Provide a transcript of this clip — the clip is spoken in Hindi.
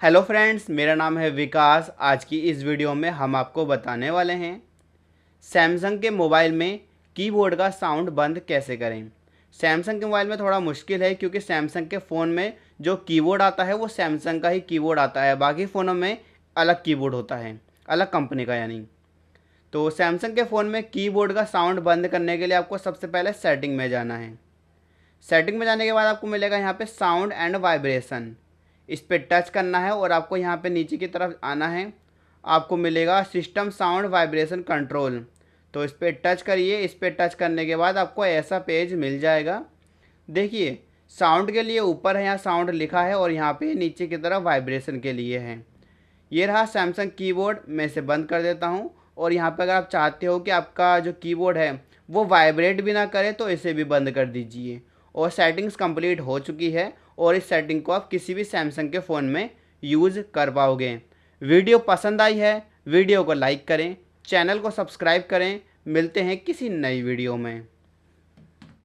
हेलो फ्रेंड्स, मेरा नाम है विकास। आज की इस वीडियो में हम आपको बताने वाले हैं सैमसंग के मोबाइल में कीबोर्ड का साउंड बंद कैसे करें। सैमसंग के मोबाइल में थोड़ा मुश्किल है क्योंकि सैमसंग के फ़ोन में जो कीबोर्ड आता है वो सैमसंग का ही कीबोर्ड आता है, बाकी फ़ोनों में अलग कीबोर्ड होता है, अलग कंपनी का यानी। तो सैमसंग के फ़ोन में कीबोर्ड का साउंड बंद करने के लिए आपको सबसे पहले सेटिंग में जाना है। सेटिंग में जाने के बाद आपको मिलेगा यहाँ पे साउंड एंड वाइब्रेशन, इस पर टच करना है और आपको यहाँ पे नीचे की तरफ आना है। आपको मिलेगा सिस्टम साउंड वाइब्रेशन कंट्रोल, तो इस पर टच करिए। इस पर टच करने के बाद आपको ऐसा पेज मिल जाएगा। देखिए, साउंड के लिए ऊपर है यहाँ साउंड लिखा है और यहाँ पे नीचे की तरफ वाइब्रेशन के लिए है। ये रहा सैमसंग कीबोर्ड। मैं इसे बंद कर देता हूँ। और यहाँ पर अगर आप चाहते हो कि आपका जो कीबोर्ड है वो वाइब्रेट भी ना करे तो इसे भी बंद कर दीजिए। और सेटिंग्स कंप्लीट हो चुकी है और इस सेटिंग को आप किसी भी सैमसंग के फ़ोन में यूज़ कर पाओगे। वीडियो पसंद आई है, वीडियो को लाइक करें, चैनल को सब्सक्राइब करें। मिलते हैं किसी नई वीडियो में।